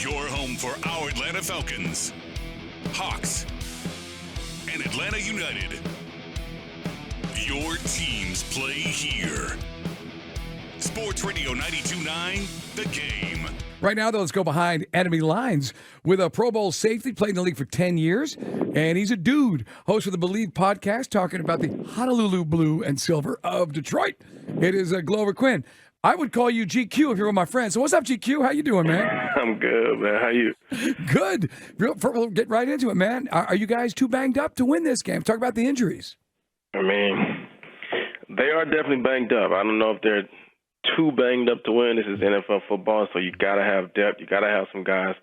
Your home for our Atlanta Falcons, Hawks, and Atlanta United. Your teams play here. Sports Radio 92.9, The Game. Right now, though, let's go behind enemy lines with a Pro Bowl safety, played in the league for 10 years, and he's a dude, host of the Believe podcast, talking about the Honolulu Blue and Silver of Detroit. It is Glover Quin. I would call you GQ if you were my friend. So what's up, GQ? How you doing, man? I'm good, man. How you? Good. We'll get right into it, man. Are you guys too banged up to win this game? Talk about the injuries. I mean, they are definitely banged up. I don't know if they're too banged up to win. This is NFL football, so you got to have depth. You got to have some guys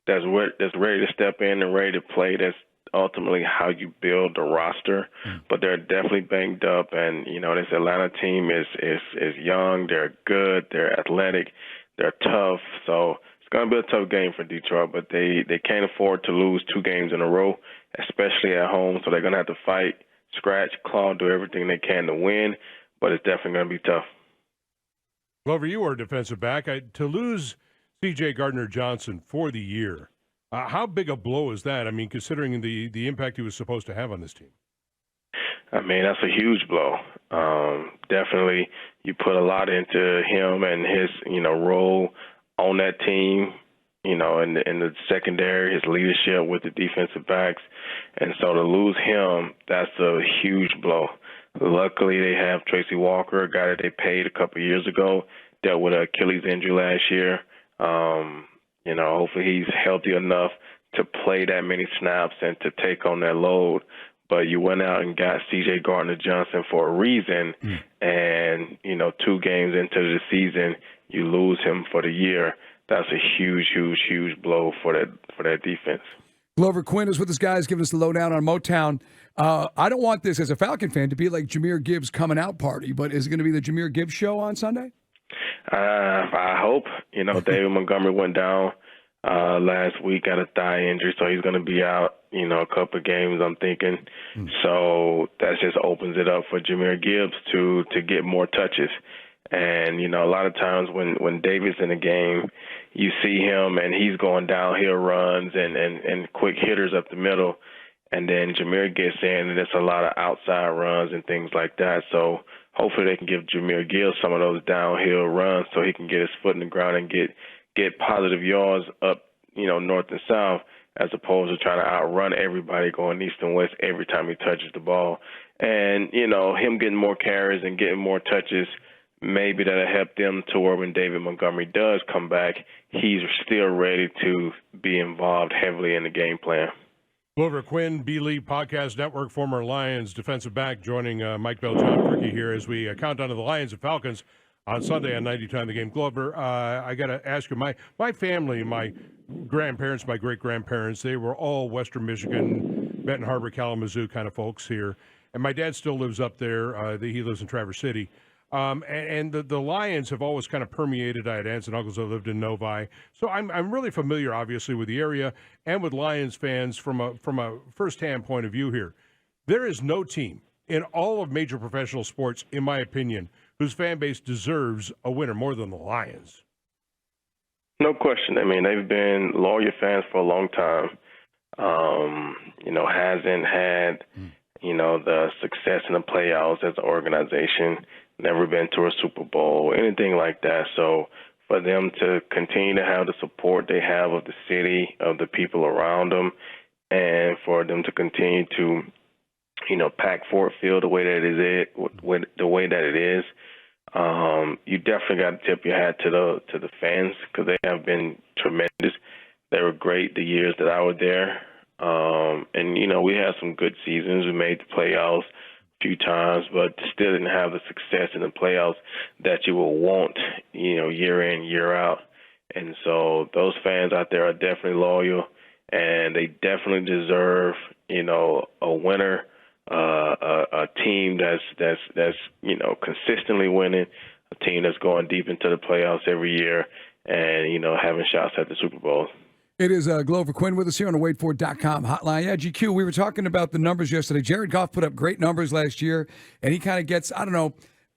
that's ready to step in and ready to play. That's ultimately how you build the roster. But they're definitely banged up, and this Atlanta team is young. They're good. They're athletic. They're tough. So it's going to be a tough game for Detroit. But they can't afford to lose 2 games in a row, especially at home. So they're going to have to fight, scratch, claw, do everything they can to win. But it's definitely going to be tough. Glover, you are a defensive back. To lose C.J. Gardner-Johnson for the year, how big a blow is that? I mean, considering the impact he was supposed to have on this team. I mean, that's a huge blow. Definitely, you put a lot into him and his, role on that team, in the secondary, his leadership with the defensive backs. And so to lose him, that's a huge blow. Luckily, they have Tracy Walker, a guy that they paid a couple of years ago, dealt with an Achilles injury last year. Hopefully he's healthy enough to play that many snaps and to take on that load. But you went out and got C.J. Gardner-Johnson for a reason, and, 2 games into the season, you lose him for the year. That's a huge, huge, huge blow for that defense. Glover Quin is with us, guys, giving us the lowdown on Motown. I don't want this, as a Falcon fan, to be like Jahmyr Gibbs' coming out party, but is it going to be the Jahmyr Gibbs show on Sunday? I hope. David Montgomery went down last week, got a thigh injury, so he's going to be out, a couple of games, I'm thinking. So that just opens it up for Jahmyr Gibbs to get more touches. And, a lot of times when David's in the game, you see him and he's going downhill runs and quick hitters up the middle. And then Jahmyr gets in and it's a lot of outside runs and things like that. So hopefully they can give Jahmyr Gibbs some of those downhill runs so he can get his foot in the ground and get positive yards up, north and south, as opposed to trying to outrun everybody going east and west every time he touches the ball. And, him getting more carries and getting more touches, maybe that'll help them to where when David Montgomery does come back, he's still ready to be involved heavily in the game plan. Glover Quin, B-League Podcast Network, former Lions defensive back, joining Mike Bell, John Fricke here as we count down to the Lions and Falcons on Sunday on 90 The Game. Glover, I got to ask you, my family, my grandparents, my great-grandparents, they were all Western Michigan, Benton Harbor, Kalamazoo kind of folks here. And my dad still lives up there. He lives in Traverse City. And the Lions have always kind of permeated. I had aunts and uncles that lived in Novi. So I'm really familiar, obviously, with the area and with Lions fans from a firsthand point of view here. There is no team in all of major professional sports, in my opinion, whose fan base deserves a winner more than the Lions. No question. I mean, they've been loyal fans for a long time. Hasn't had, the success in the playoffs as an organization, never been to a Super Bowl, anything like that. So for them to continue to have the support they have of the city, of the people around them, and for them to continue to, pack Ford Field the way that it is, you definitely got to tip your hat to the fans because they have been tremendous. They were great the years that I was there. And, we had some good seasons. We made the playoffs a few times, but still didn't have the success in the playoffs that you will want, year in, year out. And so those fans out there are definitely loyal, and they definitely deserve, a winner, a team that's consistently winning, a team that's going deep into the playoffs every year, and having shots at the Super Bowl. It is Glover Quin with us here on the WadeFord.com hotline. Yeah, GQ, we were talking about the numbers yesterday. Jared Goff put up great numbers last year, and he kind of gets,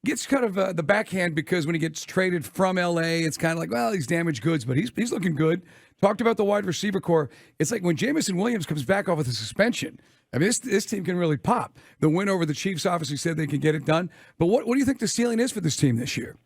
gets kind of the backhand because when he gets traded from L.A., it's kind of like, well, he's damaged goods, but he's looking good. Talked about the wide receiver core. It's like when Jameson Williams comes back off with a suspension, I mean, this team can really pop. The win over the Chiefs obviously said they can get it done. But what do you think the ceiling is for this team this year?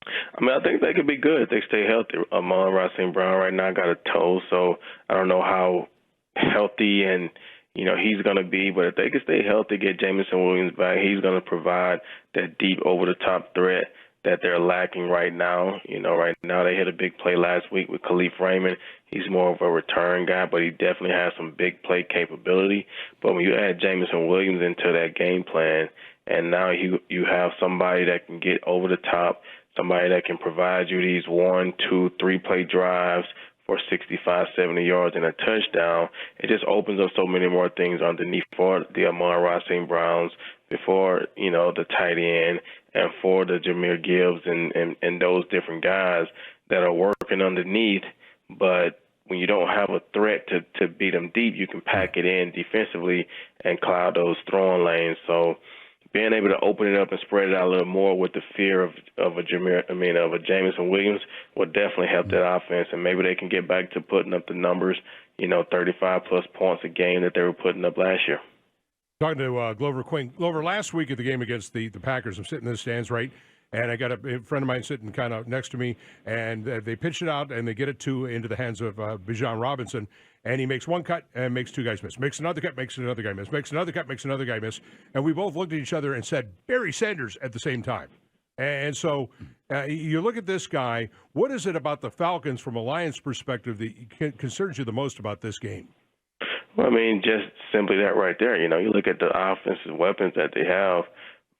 I mean, I think they could be good if they stay healthy. Amon-Ra St. Brown right now got a toe, so I don't know how healthy and he's going to be, but if they can stay healthy, get Jameson Williams back, he's going to provide that deep over-the-top threat that they're lacking right now. Right now they hit a big play last week with Khalif Raymond. He's more of a return guy, but he definitely has some big play capability. But when you add Jameson Williams into that game plan, and now you have somebody that can get over the top, somebody that can provide you these 1, 2, 3-play drives for 65, 70 yards and a touchdown, it just opens up so many more things underneath for the Amon-Ra St. Browns, before, the tight end, and for the Jahmyr Gibbs and those different guys that are working underneath. But when you don't have a threat to beat them deep, you can pack it in defensively and cloud those throwing lanes. So being able to open it up and spread it out a little more with the fear of a Jameson Williams will definitely help that offense, and maybe they can get back to putting up the numbers, 35-plus points a game that they were putting up last year. Talking to Glover Quin. Glover, last week at the game against the Packers, I'm sitting in the stands, right? And I got a friend of mine sitting kind of next to me, and they pitch it out, and they get it into the hands of Bijan Robinson, and he makes one cut and makes two guys miss. Makes another cut, makes another guy miss. Makes another cut, makes another guy miss. And we both looked at each other and said, Barry Sanders at the same time. And so you look at this guy, what is it about the Falcons from a Lions perspective that concerns you the most about this game? Well, I mean, just simply that right there. You look at the offensive weapons that they have,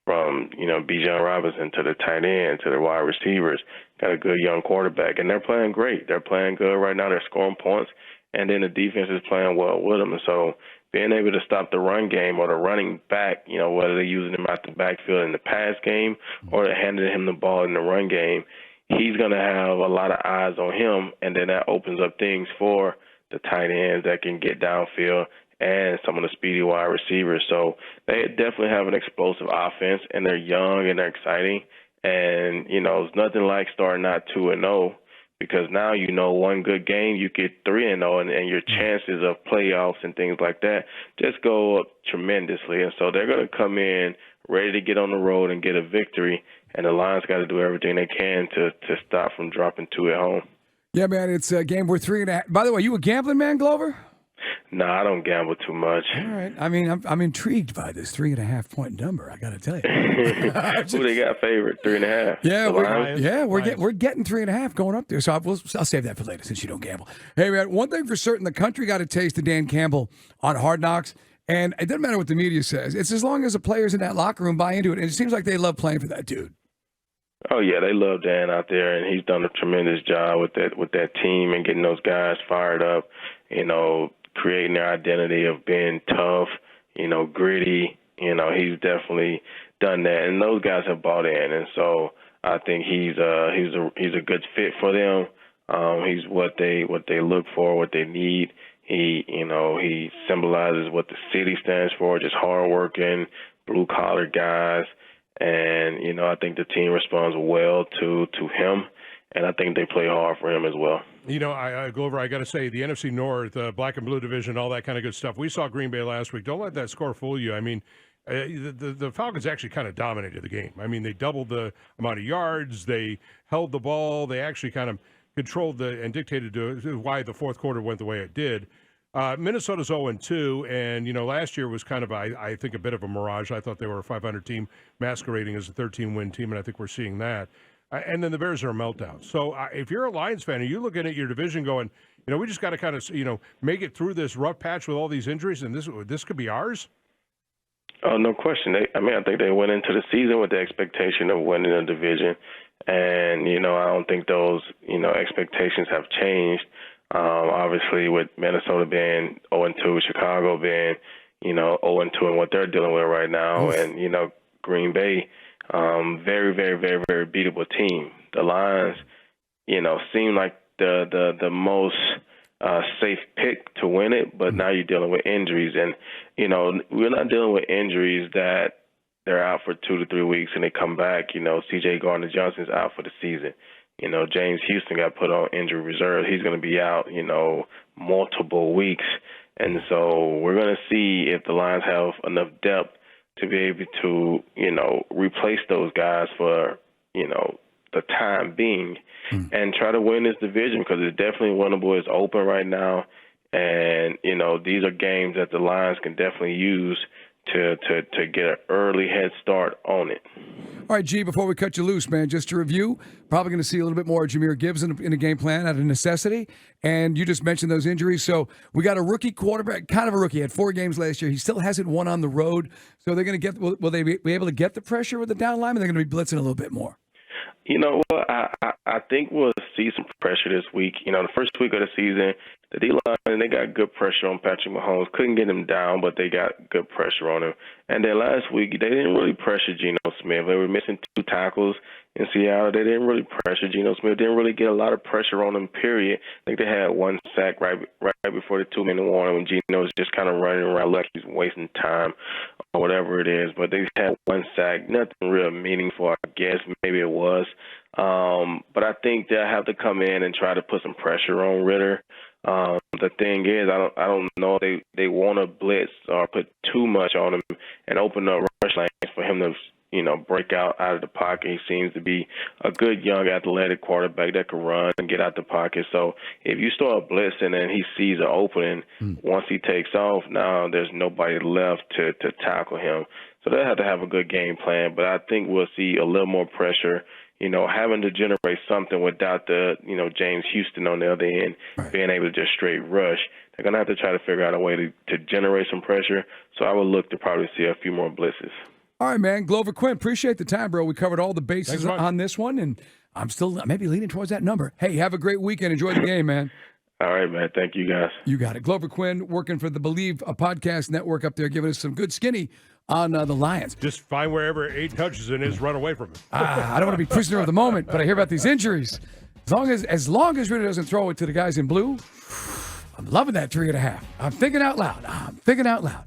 from, Bijan Robinson to the tight end to the wide receivers, got a good young quarterback, and they're playing great. They're playing good right now. They're scoring points, and then the defense is playing well with them. And so being able to stop the run game or the running back, whether they're using him out the backfield in the pass game or they're handing him the ball in the run game, he's going to have a lot of eyes on him, and then that opens up things for the tight ends that can get downfield and some of the speedy wide receivers. So they definitely have an explosive offense, and they're young and they're exciting. And, it's nothing like starting out 2-0, because now one good game, you get 3-0, and your chances of playoffs and things like that just go up tremendously. And so they're going to come in ready to get on the road and get a victory, and the Lions got to do everything they can to stop from dropping 2 at home. Yeah, man, it's a game worth 3.5. By the way, you a gambling man, Glover? No, I don't gamble too much. All right. I mean, I'm intrigued by this 3.5-point number, I got to tell you. Who they got favorite? 3.5? Yeah, we're getting 3.5 going up there. So I'll save that for later since you don't gamble. Hey, man, one thing for certain, the country got a taste of Dan Campbell on Hard Knocks, and it doesn't matter what the media says. It's as long as the players in that locker room buy into it, and it seems like they love playing for that dude. Oh yeah, they love Dan out there, and he's done a tremendous job with that team and getting those guys fired up. Creating their identity of being tough, gritty. He's definitely done that, and those guys have bought in. And so I think he's a good fit for them. He's what they look for, what they need. He symbolizes what the city stands for, just hardworking, blue collar guys. And, I think the team responds well to him, and I think they play hard for him as well. Glover, I got to say, the NFC North, black and blue division, all that kind of good stuff. We saw Green Bay last week. Don't let that score fool you. I mean, the Falcons actually kind of dominated the game. I mean, they doubled the amount of yards. They held the ball. They actually kind of controlled and dictated why the fourth quarter went the way it did. Minnesota's 0-2, and, last year was kind of, I think, a bit of a mirage. I thought they were a 500 team masquerading as a 13-win team, and I think we're seeing that. And then the Bears are a meltdown. So if you're a Lions fan, are you looking at your division going, we just got to kind of, make it through this rough patch with all these injuries, and this could be ours? Oh, no question. I think they went into the season with the expectation of winning the division. And, I don't think those, expectations have changed. Obviously, with Minnesota being 0-2, Chicago being, 0-2 and what they're dealing with right now, and, Green Bay, very, very, very, very beatable team. The Lions, seem like the most safe pick to win it, but now you're dealing with injuries. And, we're not dealing with injuries that, they're out for 2 to 3 weeks and they come back. C.J. Gardner-Johnson's out for the season. James Houston got put on injury reserve. He's going to be out, multiple weeks. And so we're going to see if the Lions have enough depth to be able to, replace those guys for, the time being and try to win this division, because it's definitely winnable. It's open right now. And, these are games that the Lions can definitely use to get an early head start on it. All right, G, before we cut you loose, man, just to review, probably going to see a little bit more of Jahmyr Gibbs in a game plan out of necessity. And you just mentioned those injuries. So we got a rookie quarterback, kind of a rookie, had 4 games last year. He still hasn't won on the road. So they're going to will they be able to get the pressure with the down line, or they're going to be blitzing a little bit more? You know what? I think we'll see some pressure this week. The first week of the season, the D-line, they got good pressure on Patrick Mahomes. Couldn't get him down, but they got good pressure on him. And then last week, they didn't really pressure Geno Smith. They were missing 2 tackles in Seattle. They didn't really pressure Geno Smith. Didn't really get a lot of pressure on him, period. I think they had 1 sack right before the 2-minute warning when Geno was just kind of running around like he's wasting time or whatever it is. But they had 1 sack, nothing real meaningful, I guess. Maybe it was. But I think they'll have to come in and try to put some pressure on Ritter. The thing is, I don't know if they want to blitz or put too much on him and open up rush lanes for him to, break out of the pocket. He seems to be a good young athletic quarterback that can run and get out the pocket. So if you start blitzing and he sees an opening, once he takes off, now there's nobody left to tackle him. So they'll have to have a good game plan. But I think we'll see a little more pressure, having to generate something without the, James Houston on the other end, being able to just straight rush. They're going to have to try to figure out a way to generate some pressure. So I would look to probably see a few more blitzes. All right, man. Glover Quin, appreciate the time, bro. We covered all the bases on this one, and I'm still maybe leaning towards that number. Hey, have a great weekend. Enjoy the game, man. All right, man. Thank you, guys. You got it. Glover Quin, working for the Believe Podcast Network up there, giving us some good skinny on the Lions. Just find wherever 8 touches in is, run away from it. I don't want to be prisoner of the moment, but I hear about these injuries. As long as Ritter doesn't throw it to the guys in blue, I'm loving that 3.5. I'm thinking out loud.